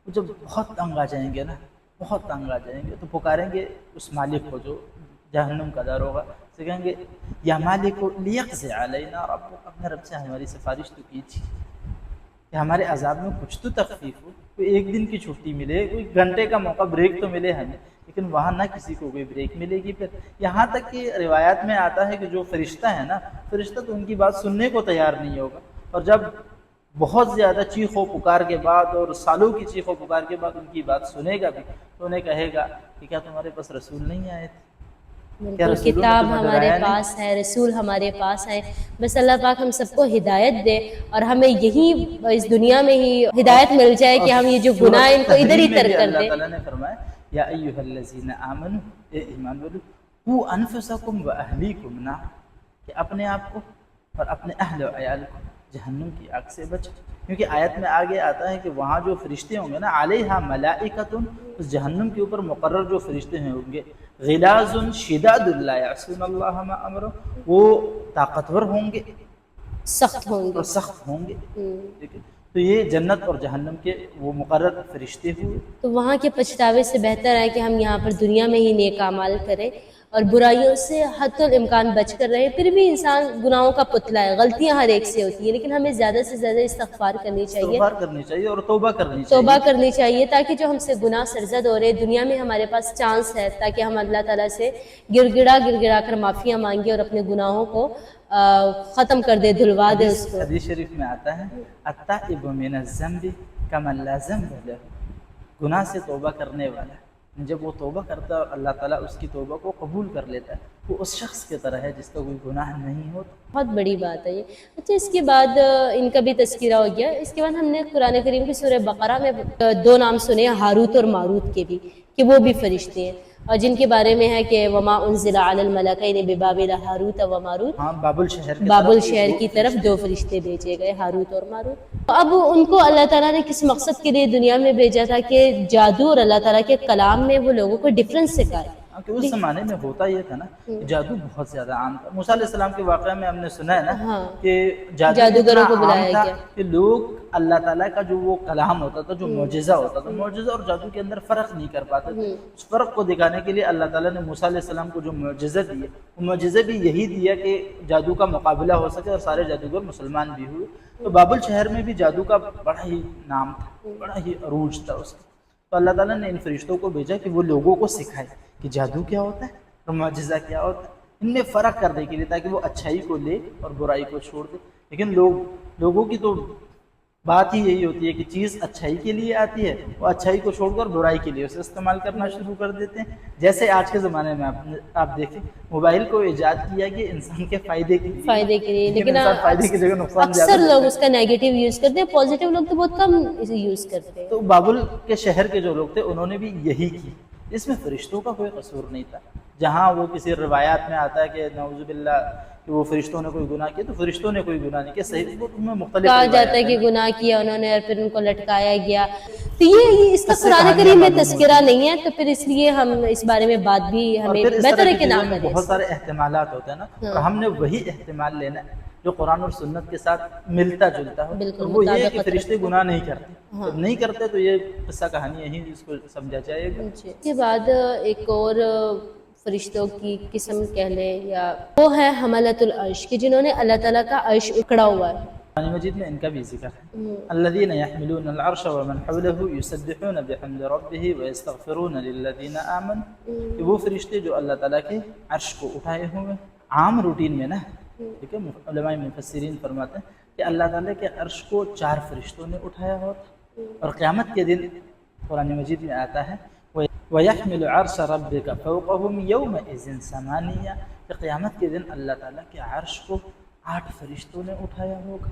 وہ جب بہت تنگ آ جائیں گے نا، بہت تنگ آ جائیں گے تو پکاریں گے اس مالک کو جو جہنم کا داروغہ سے، کہیں گے یا مالک لیقض علینا ربک، اپنے رب سے ہماری سفارش تو کیجیے کہ ہمارے عذاب میں کچھ تو تخفیف ہو، کوئی ایک دن کی چھٹی ملے، کوئی گھنٹے کا موقع بریک تو ملے ہمیں، لیکن وہاں نہ کسی کو کوئی بریک ملے گی. پھر یہاں تک کہ روایات میں آتا ہے کہ جو فرشتہ ہے نا، فرشتہ تو ان کی بات سننے کو تیار نہیں ہوگا، اور جب بہت زیادہ چیخ و پکار کے بعد اور سالوں کی چیخ و پکار کے بعد ان کی بات سنے گا بھی تو انہیں کہے گا کہ کیا تمہارے پاس رسول نہیں آئے تھے، کتاب ہمارے پاس ہے، رسول ہمارے پاس ہے. بس اللہ پاک ہم سب کو ہدایت دے اور ہمیں یہی اس دنیا میں ہی ہدایت مل جائے کہ ہم یہ جو گناہ ان کو ادھر ہی ترک کر دیں. اللہ تعالیٰ نے فرمایا یا ایھا الذین آمنوا، اے ایمان والو، قوا انفسکم واہلیکم نارا، کہ اپنے آپ کو اور اپنے اہل و عیال کو جہنم کی آگ سے بچو. کیونکہ آیت میں آگے آتا ہے کہ وہاں جو فرشتے ہوں گے نا، علیہا ملائکۃ، اس جہنم کے اوپر مقرر جو فرشتے ہوں گے، غلاظ شداد لا یعصون اللہ ما امرهم، وہ طاقتور ہوں گے، سخت ہوں گے، اور سخت ہوں گے. ٹھیک ہے، تو یہ جنت اور جہنم کے وہ مقرر فرشتے ہوئے. تو وہاں کے پچھتاوے سے بہتر ہے کہ ہم یہاں پر دنیا میں ہی نیک اعمال کریں اور برائیوں سے حتی الامکان بچ کر رہے. پھر بھی انسان گناہوں کا پتلا ہے، غلطیاں ہر ایک سے ہوتی ہیں، لیکن ہمیں زیادہ سے زیادہ استغفار کرنی چاہیے، اور توبہ کرنی چاہیے تاکہ جو ہم سے گناہ سرزد ہو رہے دنیا میں ہمارے پاس چانس ہے، تاکہ ہم اللہ تعالیٰ سے گر گڑا کر معافیاں مانگیں اور اپنے گناہوں کو ختم کر دے، دھلوا دے اس کو. حدیث شریف میں آتا ہے التائب من الذنب کمن لا ذنب له، گناہ سے توبہ کرنے والا جب وہ توبہ کرتا ہے اور اللہ تعالیٰ اس کی توبہ کو قبول کر لیتا ہے، وہ اس شخص کی طرح ہے جس کا کوئی گناہ نہیں ہوتا. بہت بڑی بات ہے یہ. اچھا، اس کے بعد ان کا بھی تذکرہ ہو گیا. اس کے بعد ہم نے قرآن کریم کی سورہ بقرہ میں دو نام سنے، ہاروت اور ماروت کے بھی، کہ وہ بھی فرشتے ہیں، اور جن کے بارے میں ہے کہ وما انزل علی الملکین ببابل ہاروت و ماروت، ہاں، بابل شہر کی طرف دو فرشتے بھیجے گئے، ہاروت اور ماروت. اب ان کو اللہ تعالیٰ نے کس مقصد کے لیے دنیا میں بھیجا تھا کہ جادو اور اللہ تعالیٰ کے کلام میں وہ لوگوں کو ڈفرنس سکھائے. کہ اس زمانے میں ہوتا یہ تھا نا کہ جادو بہت زیادہ عام تھا. موسیٰ علیہ السلام کے واقعہ میں ہم نے سنا ہے نا کہ جادوگروں کو بلایا گیا کہ لوگ اللہ تعالیٰ کا جو وہ کلام ہوتا تھا، جو معجزہ ہوتا تھا، معجزہ اور جادو کے اندر فرق نہیں کر پاتے تھے. اس فرق کو دکھانے کے لیے اللہ تعالیٰ نے موسیٰ علیہ السلام کو جو معجزہ دیا، وہ معجزہ بھی یہی دیا کہ جادو کا مقابلہ ہو سکے، اور سارے جادوگر مسلمان بھی ہوئے. تو بابل شہر میں بھی جادو کا بڑا ہی نام تھا، بڑا ہی عروج تھا اس کا. تو اللہ تعالیٰ نے ان فرشتوں کو بھیجا کہ وہ لوگوں کو سکھائے کہ جادو کیا ہوتا ہے اور معجزہ کیا ہوتا ہے، ان میں فرق کرنے کے لیے، تاکہ وہ اچھائی کو لے اور برائی کو چھوڑ دے. لیکن لوگوں کی تو بات ہی یہی ہوتی ہے کہ چیز اچھائی کے لیے آتی ہے، وہ اچھائی کو چھوڑ کر برائی کے لیے اسے استعمال کرنا شروع کر دیتے ہیں. جیسے آج کے زمانے میں آپ دیکھیں، موبائل کو ایجاد کیا کہ انسان کے فائدے کے لیے، لیکن فائدے کی جگہ نقصان اکثر لوگ اس کا نیگیٹو یوز کرتے ہیں، پازیٹیو لوگ تو بہت کم اسے یوز کرتے ہیں. تو بابل کے شہر کے جو لوگ تھے انہوں نے بھی یہی کی. اس میں فرشتوں کا کوئی قصور نہیں تھا. جہاں وہ کسی روایات میں آتا ہے کہ نعوذ باللہ کہ وہ فرشتوں نے کوئی گناہ کیا، تو فرشتوں نے کوئی گناہ نہیں کیا، صحیح وہ میں مختلف کہا روایات جاتا ہے کہ ہیں۔ گناہ کیا انہوں نے اور پھر ان کو لٹکایا گیا، تو یہ اس کا اس سے قرآن کہانیاں کریم میں معلوم تذکرہ ہوتی ہیں۔ نہیں ہے، تو پھر اس لیے ہم اس بارے میں بات بھی اور ہمیں پھر اس بہتر طرح ہے کی کہ نہ چیزوں میں کریں بہت سارے احتمالات ہوتے ہیں نا، ہاں۔ تو ہم نے وہی احتمال لینا ہے جو قرآن اور سنت کے ساتھ ملتا جلتا ہو، بالکل اور وہ یہ ہے کہ مطابقت فرشتے رکھتا ہے۔ گناہ نہیں کرتے، ہاں۔ جب نہیں کرتے تو یہ قصہ کہانی یہی اس کو سمجھا جائے گا۔ جی۔ اس کے بعد ایک اور فرشتوں کی قسم کہہ لیں یا وہ ہے حملۃ العرش، کہ جنہوں نے اللہ تعالیٰ کا عرش اکڑا ہوا ہے۔ قرآن مجید میں ان کا بھی ذکر ہے، الذین یحملون العرش ومن حوله یسبحون بحمد ربہ ویستغفرون للذین آمنوا، کہ وہ فرشتے جو اللہ تعالیٰ کے عرش کو اٹھائے ہوئے، عام روٹین میں نا، ٹھیک ہے، علماء مفسرین فرماتے ہیں کہ اللہ تعالیٰ کے عرش کو 4 فرشتوں نے اٹھایا ہوتا، اور قیامت کے دن قرآن مجید میں آتا ہے وَيَحْمِلُ عَرْشَ رَبِّكَ فَوْقَهُمْ يَوْمَئِذٍ ثَمَانِيَّةٌ، کہ قیامت کے دن اللہ تعالیٰ کے عرش کو 8 فرشتوں نے اٹھایا ہوگا۔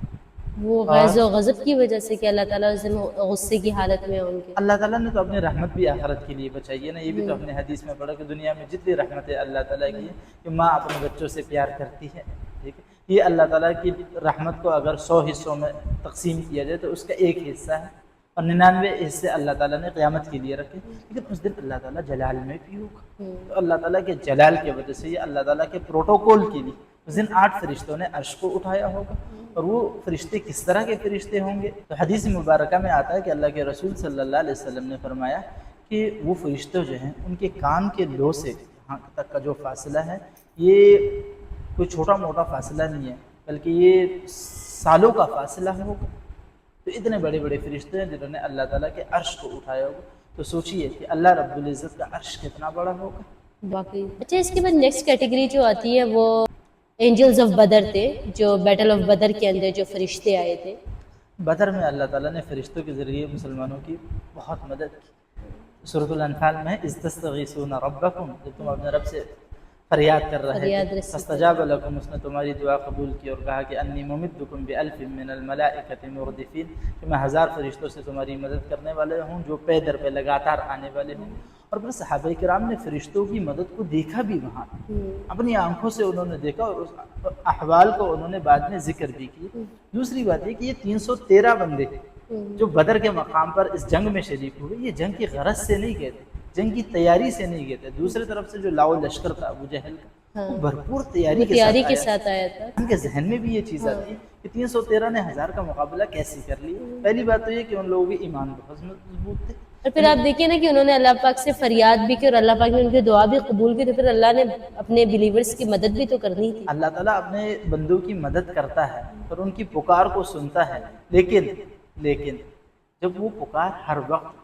وہ غیظ و غضب کی وجہ سے کہ اللہ تعالیٰ اس دن غصے کی حالت میں ہوں گے۔ اللہ تعالیٰ نے تو اپنی رحمت بھی آخرت کے لیے بچائی ہے نا، یہ بھی تو ہم نے حدیث میں پڑھا کہ دنیا میں جتنی رحمتیں اللہ تعالیٰ کی ہیں کہ ماں اپنے بچوں سے پیار کرتی ہے، ٹھیک ہے، یہ اللہ تعالیٰ کی رحمت کو اگر 100 حصوں میں تقسیم کیا جائے تو اس کا ایک حصہ ہے، اور 99 حصے اللہ تعالیٰ نے قیامت کے لیے رکھے، لیکن اس دن اللہ تعالیٰ جلال میں بھی ہوگا، تو اللہ تعالیٰ کے جلال کی وجہ سے یہ اللہ تعالیٰ کے پروٹوکول کے لیے اس دن 8 فرشتوں نے عرش کو اٹھایا ہوگا۔ اور وہ فرشتے کس طرح کے فرشتے ہوں گے؟ تو حدیث مبارکہ میں آتا ہے کہ اللہ کے رسول صلی اللہ علیہ وسلم نے فرمایا کہ وہ فرشتے جو ہیں ان کے کان کے لو سے یہاں تک کا جو فاصلہ ہے یہ کوئی چھوٹا موٹا فاصلہ نہیں ہے، بلکہ یہ سالوں کا فاصلہ ہوگا۔ تو اتنے بڑے بڑے فرشتے ہیں جنہوں نے اللہ تعالیٰ کے عرش کو اٹھایا ہوگا، تو سوچئے کہ اللہ رب العزت کا عرش کتنا بڑا ہوگا۔ باقی اچھا، اس کے بعد نیکسٹ کیٹیگری جو آتی ہے وہ اینجلز آف بدر تھے، جو بیٹل آف بدر کے اندر جو فرشتے آئے تھے۔ بدر میں اللہ تعالیٰ نے فرشتوں کے ذریعے مسلمانوں کی بہت مدد کی۔ سورۃ الانفال میں اذ تستغیثون ربکم، جب تم اپنے رب سے فریاد کر رہے تھے، فاستجاب لکم، اس نے تمہاری دعا قبول کی اور کہا کہ انی ممدکم بألف من الملائکۃ مردفین، کہ میں 1000 فرشتوں سے تمہاری مدد کرنے والے ہوں جو پے در پہ لگاتار آنے والے ہوں۔ اور پھر صحابہ کرام نے فرشتوں کی مدد کو دیکھا بھی وہاں، اپنی آنکھوں سے انہوں نے دیکھا اور اس احوال کو انہوں نے بعد میں ذکر بھی کی۔ دوسری بات یہ کہ یہ 313 بندے جو بدر کے مقام پر اس جنگ میں شریک ہوئے، یہ جنگ کی غرض سے نہیں گئے تھے، جنگ کی تیاری سے نہیں گئے تھے۔ دوسری طرف سے جو لاؤ لشکر تھا ابو جہل کا، وہ بھرپور تیاری کے ساتھ آیا تھا۔ ان کے ذہن میں بھی یہ چیز آتی ہے کہ 313 نے 1000 کا مقابلہ کیسے کر لیا۔ پہلی بات تو یہ کہ ان لوگوں کے ایمان بہت مضبوط تھے، اور پھر آپ دیکھیں نا کہ انہوں نے اللہ پاک سے فریاد بھی کی اور اللہ پاک نے ان کی دعا بھی قبول کی، تو پھر اللہ نے اپنے بلیورز کی مدد بھی تو کرنی تھی۔ اللہ تعالیٰ اپنے بندوں کی مدد کرتا ہے اور ان کی پکار کو سنتا ہے، لیکن جب وہ پکار ہر وقت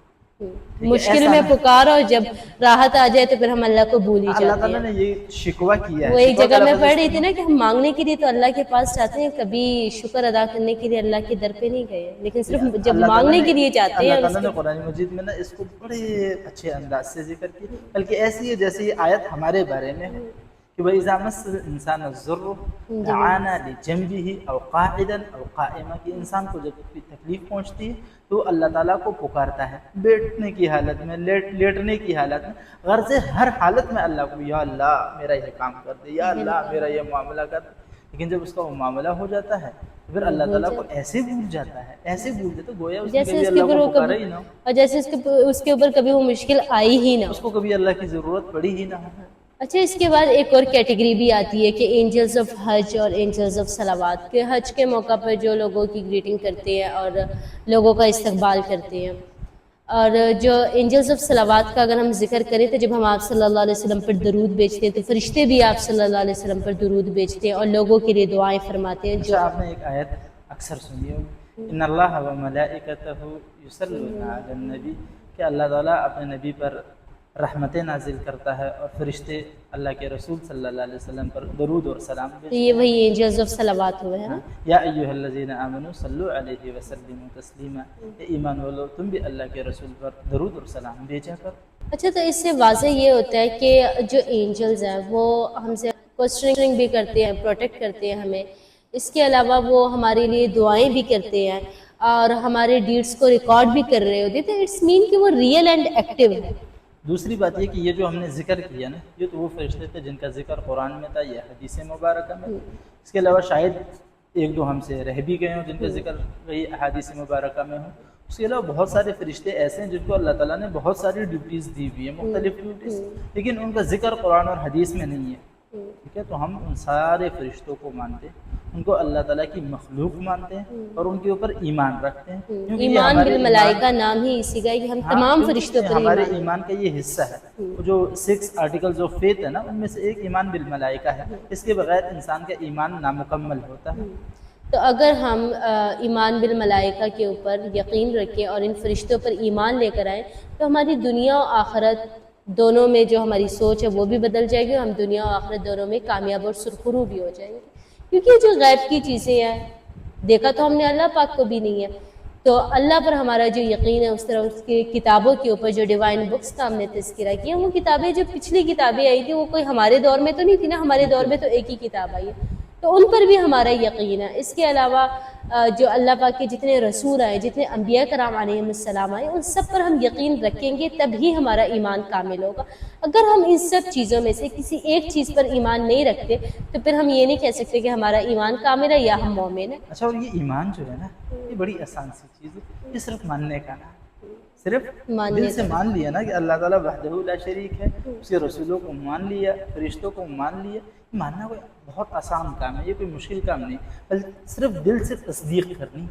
مشکل میں پکار اور جب راحت آ جائے تو پھر ہم اللہ کو بھول ہی اللہ جاتے تعالیٰ ہیں۔ نے یہ شکوہ کیا ہے۔ وہ ایک شکوہ جگہ کا میں لفظ پڑھ رہی تھی نا کہ ہم مانگنے کے لیے تو اللہ کے پاس چاہتے ہیں، کبھی شکر ادا کرنے کے لیے اللہ کے در پہ نہیں گئے، لیکن صرف جب اللہ مانگنے تعالیٰ کے لیے چاہتے ہیں۔ اللہ تعالیٰ نے قرآن مجید میں نا اس کو بڑے اچھے انداز سے ذکر کیا، بلکہ ایسی ہے جیسے یہ آیت ہمارے بارے میں ہے کہ وَإِذَا مَسَّ الْإِنسَانَ الضُّرُّ دَعَانَا لِجَنبِهِ أَوْ قَاعِدًا أَوْ قَائِمًا، کہ انسان کو جب کوئی تکلیف پہنچتی ہے تو اللہ تعالیٰ کو پکارتا ہے، بیٹھنے کی حالت میں، لیٹنے کی حالت میں، غرض ہر حالت میں اللہ کو، یا اللہ میرا یہ کام کر دے، یا اللہ میرا یہ معاملہ کر دے۔ لیکن جب اس کا وہ معاملہ ہو جاتا ہے پھر اللہ تعالیٰ کو ایسے بھول جاتا ہے، ایسے بھول جاتا ہے گویا اس نے کبھی اللہ کو پکارا ہی نہ ہو، اور جیسے اس کے اوپر کبھی وہ مشکل آئی ہی نہ ہو، اس کو کبھی اللہ کی ضرورت پڑی ہی نہ ہو۔ اچھا، اس کے بعد ایک اور کیٹیگری بھی آتی ہے کہ اینجلز آف حج اور اینجلز آف صلوات، کہ حج کے موقع پر جو لوگوں کی گریٹنگ کرتے ہیں اور لوگوں کا استقبال کرتے ہیں۔ اور جو اینجلز آف صلوات کا اگر ہم ذکر کریں تو جب ہم آپ صلی اللہ علیہ وسلم پر درود بھیجتے ہیں تو فرشتے بھی آپ صلی اللہ علیہ وسلم پر درود بھیجتے ہیں اور لوگوں کے لیے دعائیں فرماتے ہیں۔ جو آپ نے ایک آیت اکثر سنی ہوگی، ان اللہ و ملائکتہ یصلون علی النبی، کہ اللہ تعالیٰ اپنے نبی پر رحمتیں نازل کرتا ہے اور فرشتے اللہ کے رسول صلی اللہ علیہ وسلم پر درود اور سلام تو بھیجتے یہ وہی اینجلز آف صلوات ہوئے ہیں نا۔ یا ایھا الذین آمنوا صلوا علیہ وسلموا تسلیما، اے ایمان والو تم بھی اللہ کے رسول پر درود اور سلام بھیجا کرو۔ اچھا، تو اس سے واضح یہ ہوتا ہے کہ جو اینجلز ہیں وہ ہم سے کوسچننگ بھی کرتے ہیں، پروٹیکٹ کرتے ہیں ہمیں، اس کے علاوہ وہ ہمارے لیے دعائیں بھی کرتے ہیں اور ہمارے ڈیڈس کو ریکارڈ بھی کر رہے ہوتے ہیں، تو اٹس مین کہ وہ ریئل اینڈ ایکٹیو ہے۔ دوسری بات یہ کہ یہ جو ہم نے ذکر کیا نا، یہ تو وہ فرشتے تھے جن کا ذکر قرآن میں تھا یا حدیث مبارکہ میں، اس کے علاوہ شاید ایک دو ہم سے رہ بھی گئے ہوں جن کا ذکر وہی احادیث مبارکہ میں ہو. اس کے علاوہ بہت سارے فرشتے ایسے ہیں جن کو اللہ تعالیٰ نے بہت ساری ڈیوٹیز دی ہوئی ہیں، مختلف ڈیوٹیز، لیکن ان کا ذکر قرآن اور حدیث میں نہیں ہے. ٹھیک ہے، تو ہم ان سارے فرشتوں کو مانتے ہیں، ان کو اللہ تعالیٰ کی مخلوق مانتے ہیں اور ان کے اوپر ایمان رکھتے ہیں. کیونکہ یہ ایمان ہمارے بالملائکہ نام ہی اسی کا ہے کہ ہم تمام فرشتوں پر ہمارے ایمان ایمان کا یہ حصہ ہے. جو 6 آرٹیکلز آف فیتھ ہے نا، ان میں سے ایک ایمان بالملائکہ ہے. اس کے بغیر انسان کا ایمان نامکمل ہوتا ہے. تو اگر ہم ایمان بالملائکہ کے اوپر یقین رکھیں اور ان فرشتوں پر ایمان لے کر آئیں تو ہماری دنیا و آخرت دونوں میں جو ہماری سوچ ہے وہ بھی بدل جائے گی، اور ہم دنیا و آخرت دونوں میں کامیاب اور سرخرو بھی ہو جائیں گے. کیونکہ جو غیب کی چیزیں ہیں دیکھا تو ہم نے اللہ پاک کو بھی نہیں ہے، تو اللہ پر ہمارا جو یقین ہے، اس طرح اس کی کتابوں کے اوپر جو ڈیوائن بکس کا ہم نے تذکرہ کیا، وہ کتابیں جو پچھلی کتابیں آئی تھیں وہ کوئی ہمارے دور میں تو نہیں تھی نا، ہمارے دور میں تو ایک ہی کتاب آئی ہے، تو ان پر بھی ہمارا یقین ہے. اس کے علاوہ جو اللہ پاک کے جتنے رسول آئے، جتنے انبیاء کرام علیہ السلام آئے، ان سب پر ہم یقین رکھیں گے تب ہی ہمارا ایمان کامل ہوگا. اگر ہم ان سب چیزوں میں سے کسی ایک چیز پر ایمان نہیں رکھتے تو پھر ہم یہ نہیں کہہ سکتے کہ ہمارا ایمان کامل ہے یا ہم مومن ہیں. اچھا، اور یہ ایمان جو ہے نا، یہ بڑی آسان سی چیز ہے، یہ صرف ماننے کا نا، صرف دل سے مان لیا نا کہ اللہ تعالیٰ وحدہ لا شریک ہے، اس کے رسولوں کو مان لیا، فرشتوں کو مان لیا. ماننا کوئی بہت آسان کام ہے، یہ کوئی مشکل کام نہیں، بلکہ صرف دل سے تصدیق کرنی.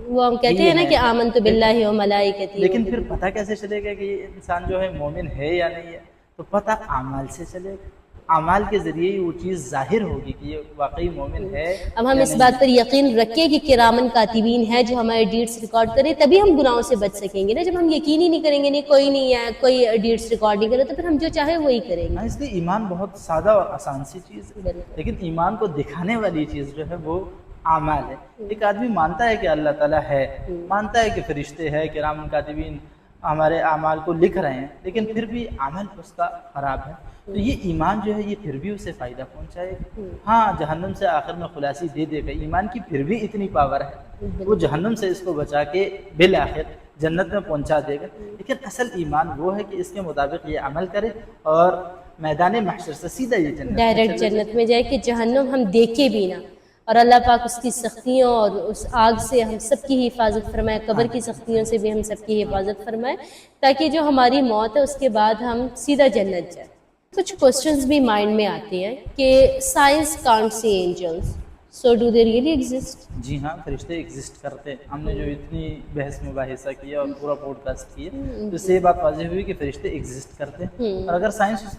وہ ہم کہتے ہیں نا کہ آمنت باللہ و ملائکتہ، لیکن پھر پتہ کیسے چلے گا کہ یہ انسان جو ہے مومن ہے یا نہیں ہے؟ تو پتہ اعمال سے چلے گا. اعمال کے ذریعے ہی وہ چیز ظاہر ہوگی کہ یہ واقعی مومن ہے. اب ہم اس بات پر یقین رکھیں کہ کرامن کاتبین ہے جو ہمارے ڈیٹس ریکارڈ کرے، تبھی ہم گناہوں سے بچ سکیں گے نا. جب ہم یقین ہی نہیں کریں گے، نہیں کوئی نہیں ہے، کوئی ڈیٹس ریکارڈ نہیں کرے، تو پھر ہم جو چاہے وہی کریں گے. اس لیے ایمان بہت سادہ اور آسان سی چیز ہے، لیکن ایمان کو دکھانے والی چیز جو ہے وہ اعمال ہے. ایک آدمی مانتا ہے کہ اللہ تعالیٰ ہے، مانتا ہے کہ فرشتے ہیں، کرام کاتبین ہمارے اعمال کو لکھ رہے ہیں، لیکن پھر بھی عمل اس کا خراب ہے، تو یہ ایمان جو ہے یہ پھر بھی اسے فائدہ پہنچائے گا. ہاں، جہنم سے آخر میں خلاصی دے دے گا. ایمان کی پھر بھی اتنی پاور ہے، وہ جہنم سے اس کو بچا کے بالآخر جنت میں پہنچا دے گا. لیکن اصل ایمان وہ ہے کہ اس کے مطابق یہ عمل کرے اور میدان محشر سے سیدھا یہ ڈائریکٹ جنت میں جائے کہ جہنم ہم دیکھے بھی نہ، اور اللہ پاک اس کی سختیوں اور اس آگ سے ہم سب کی حفاظت فرمائے، قبر کی سختیوں سے بھی ہم سب کی حفاظت فرمائے، تاکہ جو ہماری موت ہے اس کے بعد ہم سیدھا جنت جائیں. کچھ کوسچنز بھی مائنڈ میں آتے ہیں کہ science can't see angels, so do they really exist? جی ہاں، فرشتے ایگزسٹ کرتے ہیں. ہم نے جو اتنی بحث مباحثہ کیا اور پورا پوڈ کاسٹ کیا، تو اس سے یہ بات واضح ہوئی کہ فرشتے ایگزسٹ کرتے ہیں. اور اگر سائنس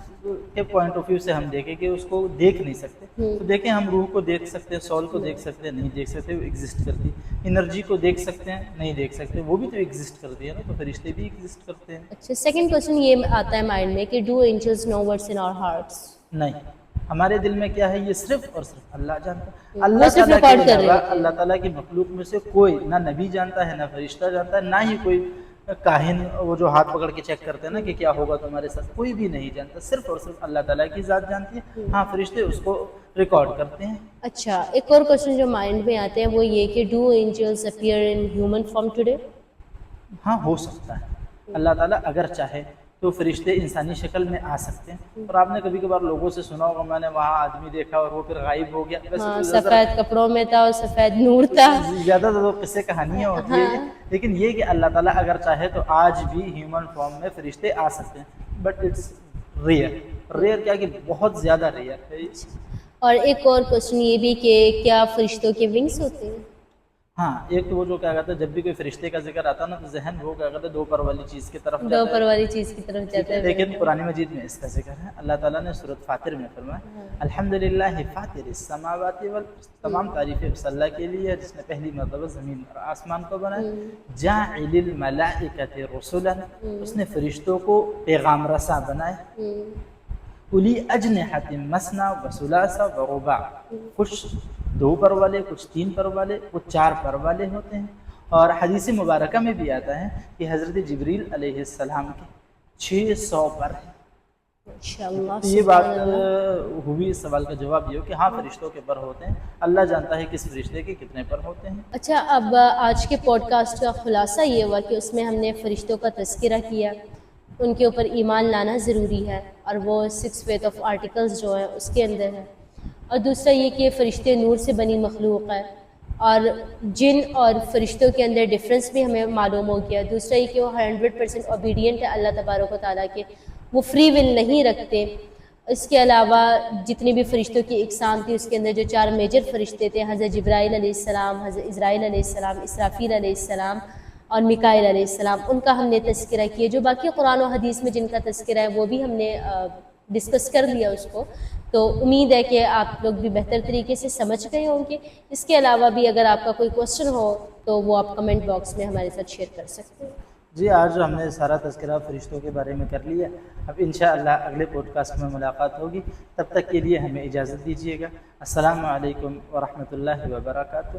کے پوائنٹ آف ویو سے ہم دیکھیں کہ اس کو دیکھ نہیں سکتے، تو دیکھیں ہم روح کو دیکھ سکتے ہیں، سول کو دیکھ سکتے ہیں، نہیں دیکھ سکتے، وہ ایگزسٹ کرتی. انرجی کو دیکھ سکتے ہیں، نہیں دیکھ سکتے، وہ بھی تو ایگزسٹ کرتی ہے نا، تو فرشتے بھی ایگزسٹ کرتے ہیں. اچھا، سیکنڈ کوسچن یہ آتا ہے مائنڈ میں کہ do angels know what's in our hearts? نہیں، ہمارے دل میں کیا ہے یہ صرف اور صرف اللہ جانتا ہے. اللہ تعالیٰ کی مخلوق میں سے کوئی نہ نبی جانتا ہے، نہ فرشتہ جانتا ہے، نہ ہی کوئی کاہن وہ جو ہاتھ پکڑ کے چیک کرتے ہیں نا کہ کیا ہوگا تمہارے ساتھ، کوئی بھی نہیں جانتا. صرف اور صرف اللہ تعالیٰ کی ذات جانتی ہے. ہاں، فرشتے اس کو ریکارڈ کرتے ہیں. اچھا، ایک اور کوسچن جو مائنڈ میں آتے ہیں وہ یہ کہ do angels appear in human form today? ہاں، ہو سکتا ہے. اللہ تعالیٰ اگر چاہے تو فرشتے انسانی شکل میں آ سکتے ہیں. اور آپ نے کبھی کبھار لوگوں سے سنا ہوگا، میں نے وہاں آدمی دیکھا اور وہ پھر غائب ہو گیا. سفید کپڑوں میں تھا اور سفید نور تھا. زیادہ تر قصے کہانیاں ہوتی ہیں، لیکن یہ کہ اللہ تعالیٰ اگر چاہے تو آج بھی ہیومن فارم میں فرشتے آ سکتے ہیں. بٹ اٹس ریئر کیا کہ بہت زیادہ ریئر ہے. اور ایک اور کوسچن یہ بھی کہ کیا فرشتوں کے ونگس ہوتے ہیں؟ ہاں، ایک تو وہ جو کیا کہتا ہے جب بھی کوئی فرشتے کا ذکر آتا ہے نا تو ذہن وہ کیا کہتا ہے دو پر والی چیز کی طرف جاتا ہے. دو پر والی چیز کی طرف جاتا ہے. لیکن قرآن مجید میں اس کا ذکر ہے. اللہ تعالیٰ نے سورۃ فاطر میں فرمایا الحمدللہ فاطر السماوات والارض، تمام تعریفیں اس اللہ کے لیے جس نے پہلی مرتبہ زمین اور آسمان کو بنایا. جاعل الملائکۃ رسلا، اس نے فرشتوں کو پیغام رساں بنایا. اولی اجنحۃ مثنی وثلاث ورباع، کچھ 2 پر والے، کچھ 3 پر والے، کچھ 4 پر والے ہوتے ہیں. اور حدیث مبارکہ میں بھی آتا ہے کہ حضرت جبریل علیہ السلام کے 600 پر ہیں. یہ بات ہوئی. اس سوال کا جواب یہ ہو کہ ہاں فرشتوں کے پر ہوتے ہیں. اللہ جانتا ہے کس فرشتے کے کتنے پر ہوتے ہیں. اچھا، اب آج کے پوڈ کاسٹ کا خلاصہ یہ ہوا کہ اس میں ہم نے فرشتوں کا تذکرہ کیا، ان کے اوپر ایمان لانا ضروری ہے، اور وہ 6 فیتھ آف آرٹیکلز جو ہیں اس کے اندر ہے۔ اور دوسرا یہ کہ فرشتے نور سے بنی مخلوق ہے، اور جن اور فرشتوں کے اندر ڈفرینس بھی ہمیں معلوم ہو گیا۔ دوسرا یہ کہ وہ 100% اوبیڈینٹ ہے اللہ تبارک و تعالیٰ کے، وہ فری ول نہیں رکھتے۔ اس کے علاوہ جتنی بھی فرشتوں کی اقسام تھی، اس کے اندر جو 4 میجر فرشتے تھے، حضرت جبرائیل علیہ السلام، حضرت اسرائیل علیہ السلام، اسرافیل علیہ السلام اور میکائیل علیہ السلام، ان کا ہم نے تذکرہ کیا۔ جو باقی قرآن و حدیث میں جن کا تذکرہ ہے وہ بھی ہم نے ڈسکس کر لیا اس کو، تو امید ہے کہ آپ لوگ بھی بہتر طریقے سے سمجھ گئے ہوں گے۔ اس کے علاوہ بھی اگر آپ کا کوئی کوسچن ہو تو وہ آپ کمنٹ باکس میں ہمارے ساتھ شیئر کر سکتے ہیں۔ جی، آج ہم نے سارا تذکرہ فرشتوں کے بارے میں کر لیا۔ اب انشاءاللہ اگلے پوڈ کاسٹ میں ملاقات ہوگی، تب تک کے لیے ہمیں اجازت دیجیے گا۔ السلام علیکم ورحمۃ اللہ وبرکاتہ۔